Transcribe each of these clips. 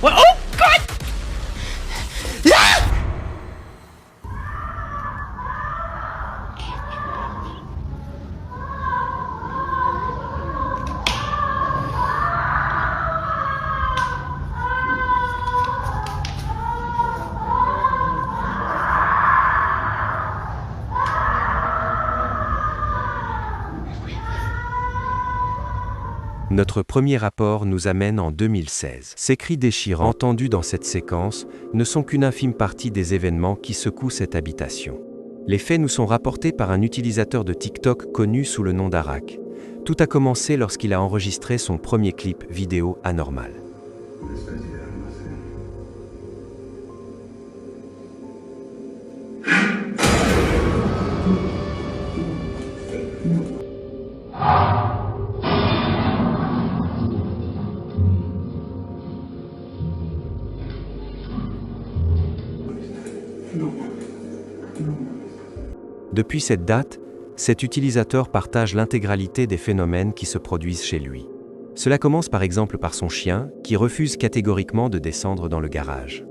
What? Oh God! Notre premier rapport nous amène en 2016. Ces cris déchirants entendus dans cette séquence ne sont qu'une infime partie des événements qui secouent cette habitation. Les faits nous sont rapportés par un utilisateur de TikTok connu sous le nom d'Arak. Tout a commencé lorsqu'il a enregistré son premier clip vidéo anormal. Depuis cette date, cet utilisateur partage l'intégralité des phénomènes qui se produisent chez lui. Cela commence par exemple par son chien, qui refuse catégoriquement de descendre dans le garage.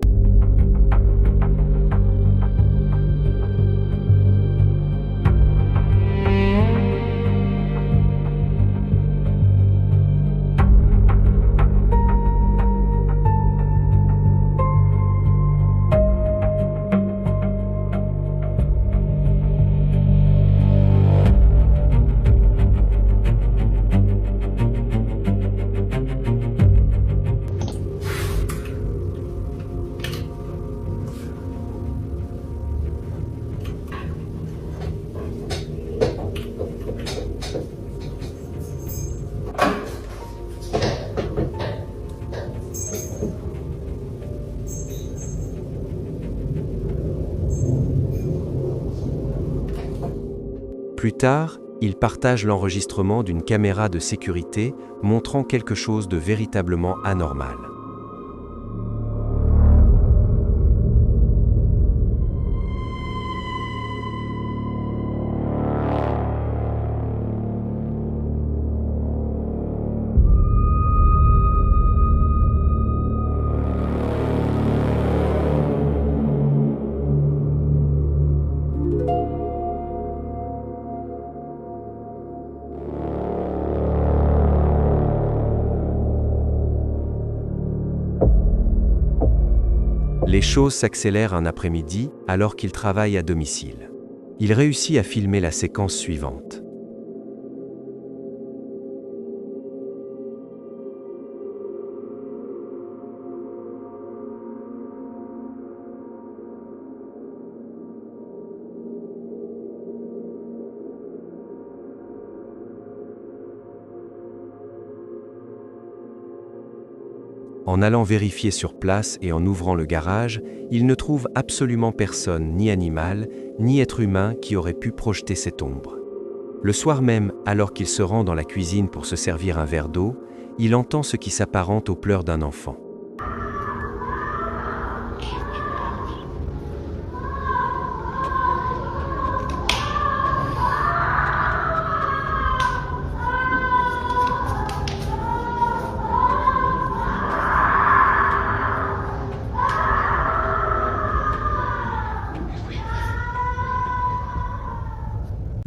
Plus tard, il partage l'enregistrement d'une caméra de sécurité montrant quelque chose de véritablement anormal. Les choses s'accélèrent un après-midi alors qu'il travaille à domicile. Il réussit à filmer la séquence suivante. En allant vérifier sur place et en ouvrant le garage, il ne trouve absolument personne, ni animal, ni être humain qui aurait pu projeter cette ombre. Le soir même, alors qu'il se rend dans la cuisine pour se servir un verre d'eau, il entend ce qui s'apparente aux pleurs d'un enfant.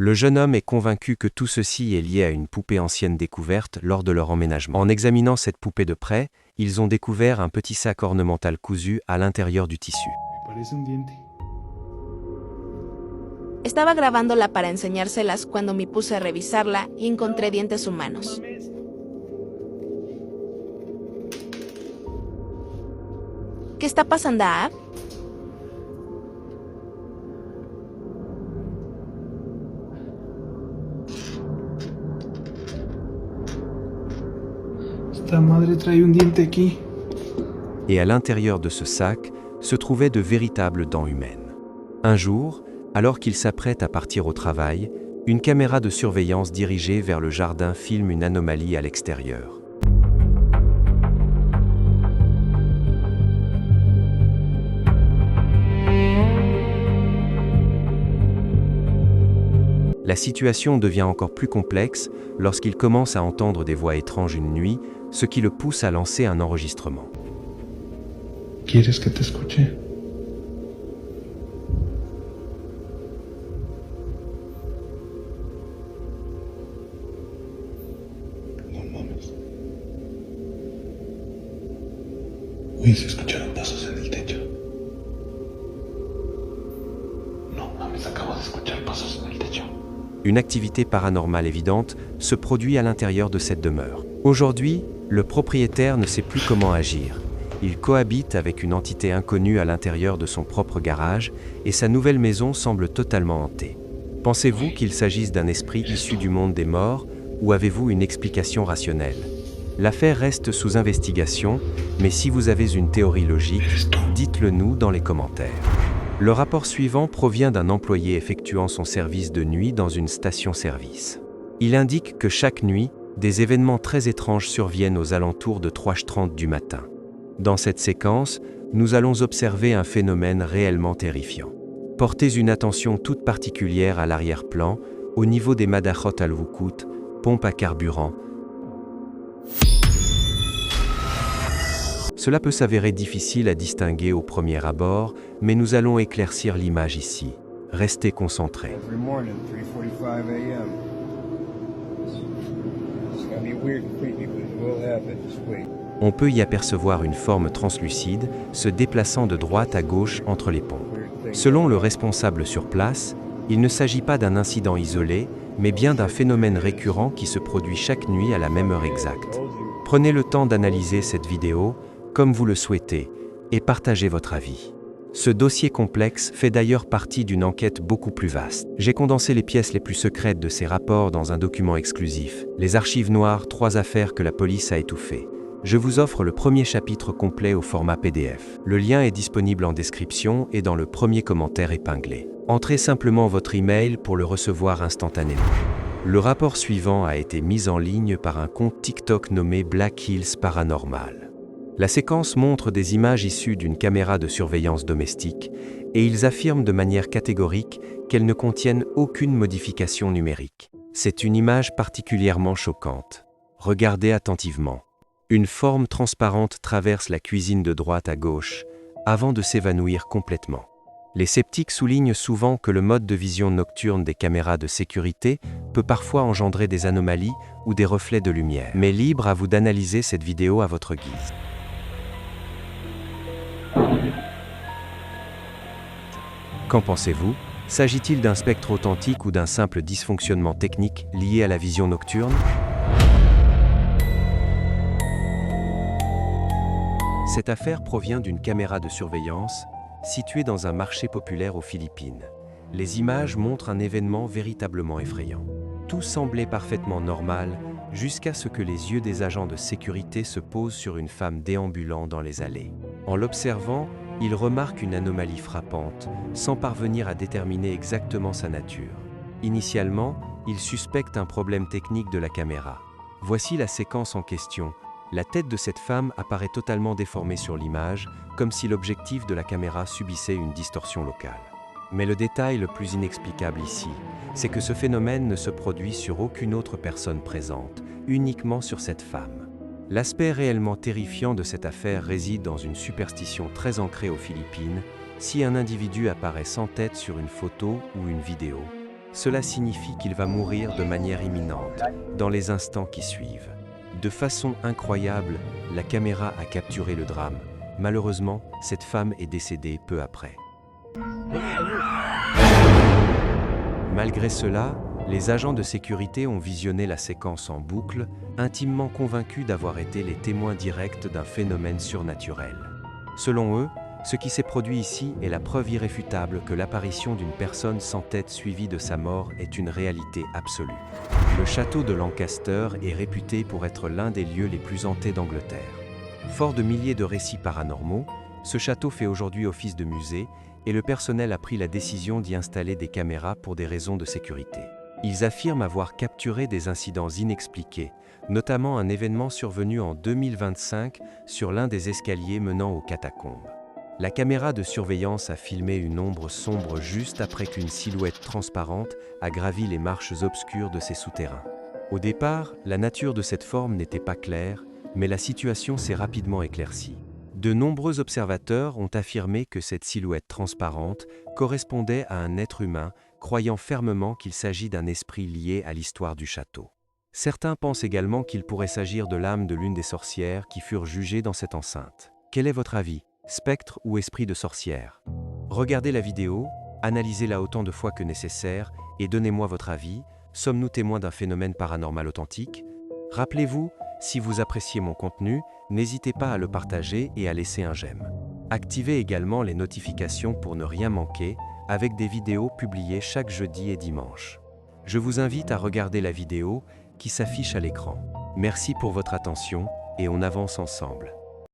Le jeune homme est convaincu que tout ceci est lié à une poupée ancienne découverte lors de leur emménagement. En examinant cette poupée de près, ils ont découvert un petit sac ornemental cousu à l'intérieur du tissu. Parece un diente. Estaba grabándola para enseñárselas cuando me puse a revisarla y encontré dientes humanos. ¿Qué está pasando, Ab? Esta madre trae un diente aquí. Et à l'intérieur de ce sac se trouvaient de véritables dents humaines. Un jour, alors qu'il s'apprête à partir au travail, une caméra de surveillance dirigée vers le jardin filme une anomalie à l'extérieur. La situation devient encore plus complexe lorsqu'il commence à entendre des voix étranges une nuit, ce qui le pousse à lancer un enregistrement. ¿Quieres que te escuche? No mames. Uy, se escucharon pasos en el techo. No mames, acabo de escuchar pasos en el techo. Une activité paranormale évidente se produit à l'intérieur de cette demeure. Aujourd'hui, le propriétaire ne sait plus comment agir. Il cohabite avec une entité inconnue à l'intérieur de son propre garage et sa nouvelle maison semble totalement hantée. Pensez-vous qu'il s'agisse d'un esprit issu du monde des morts ou avez-vous une explication rationnelle? L'affaire reste sous investigation, mais si vous avez une théorie logique, dites-le nous dans les commentaires. Le rapport suivant provient d'un employé effectuant son service de nuit dans une station-service. Il indique que chaque nuit, des événements très étranges surviennent aux alentours de 3h30 du matin. Dans cette séquence, nous allons observer un phénomène réellement terrifiant. Portez une attention toute particulière à l'arrière-plan, au niveau des Madachot al-Wukut, pompes à carburant. Cela peut s'avérer difficile à distinguer au premier abord, mais nous allons éclaircir l'image ici. Restez concentrés. Every morning, 3:45 a.m. It's gonna be weird and creepy, but it will happen. Just wait. On peut y apercevoir une forme translucide se déplaçant de droite à gauche entre les pompes. Selon le responsable sur place, il ne s'agit pas d'un incident isolé, mais bien d'un phénomène récurrent qui se produit chaque nuit à la même heure exacte. Prenez le temps d'analyser cette vidéo, comme vous le souhaitez, et partagez votre avis. Ce dossier complexe fait d'ailleurs partie d'une enquête beaucoup plus vaste. J'ai condensé les pièces les plus secrètes de ces rapports dans un document exclusif, les archives noires, 3 affaires que la police a étouffées. Je vous offre le premier chapitre complet au format PDF. Le lien est disponible en description et dans le premier commentaire épinglé. Entrez simplement votre email pour le recevoir instantanément. Le rapport suivant a été mis en ligne par un compte TikTok nommé Black Hills Paranormal. La séquence montre des images issues d'une caméra de surveillance domestique et ils affirment de manière catégorique qu'elles ne contiennent aucune modification numérique. C'est une image particulièrement choquante. Regardez attentivement. Une forme transparente traverse la cuisine de droite à gauche avant de s'évanouir complètement. Les sceptiques soulignent souvent que le mode de vision nocturne des caméras de sécurité peut parfois engendrer des anomalies ou des reflets de lumière. Mais libre à vous d'analyser cette vidéo à votre guise. Qu'en pensez-vous? S'agit-il d'un spectre authentique ou d'un simple dysfonctionnement technique lié à la vision nocturne? Cette affaire provient d'une caméra de surveillance située dans un marché populaire aux Philippines. Les images montrent un événement véritablement effrayant. Tout semblait parfaitement normal jusqu'à ce que les yeux des agents de sécurité se posent sur une femme déambulant dans les allées. En l'observant, ils remarquent une anomalie frappante, sans parvenir à déterminer exactement sa nature. Initialement, ils suspectent un problème technique de la caméra. Voici la séquence en question. La tête de cette femme apparaît totalement déformée sur l'image, comme si l'objectif de la caméra subissait une distorsion locale. Mais le détail le plus inexplicable ici, c'est que ce phénomène ne se produit sur aucune autre personne présente, uniquement sur cette femme. L'aspect réellement terrifiant de cette affaire réside dans une superstition très ancrée aux Philippines. Si un individu apparaît sans tête sur une photo ou une vidéo, cela signifie qu'il va mourir de manière imminente, dans les instants qui suivent. De façon incroyable, la caméra a capturé le drame. Malheureusement, cette femme est décédée peu après. Malgré cela, les agents de sécurité ont visionné la séquence en boucle, intimement convaincus d'avoir été les témoins directs d'un phénomène surnaturel. Selon eux, ce qui s'est produit ici est la preuve irréfutable que l'apparition d'une personne sans tête suivie de sa mort est une réalité absolue. Le château de Lancaster est réputé pour être l'un des lieux les plus hantés d'Angleterre. Fort de milliers de récits paranormaux, ce château fait aujourd'hui office de musée et le personnel a pris la décision d'y installer des caméras pour des raisons de sécurité. Ils affirment avoir capturé des incidents inexpliqués, notamment un événement survenu en 2025 sur l'un des escaliers menant aux catacombes. La caméra de surveillance a filmé une ombre sombre juste après qu'une silhouette transparente a gravi les marches obscures de ces souterrains. Au départ, la nature de cette forme n'était pas claire, mais la situation s'est rapidement éclaircie. De nombreux observateurs ont affirmé que cette silhouette transparente correspondait à un être humain, croyant fermement qu'il s'agit d'un esprit lié à l'histoire du château. Certains pensent également qu'il pourrait s'agir de l'âme de l'une des sorcières qui furent jugées dans cette enceinte. Quel est votre avis? Spectre ou esprit de sorcière? Regardez la vidéo, analysez-la autant de fois que nécessaire et donnez-moi votre avis. Sommes-nous témoins d'un phénomène paranormal authentique? Rappelez-vous, si vous appréciez mon contenu, n'hésitez pas à le partager et à laisser un j'aime. Activez également les notifications pour ne rien manquer, avec des vidéos publiées chaque jeudi et dimanche. Je vous invite à regarder la vidéo qui s'affiche à l'écran. Merci pour votre attention et on avance ensemble.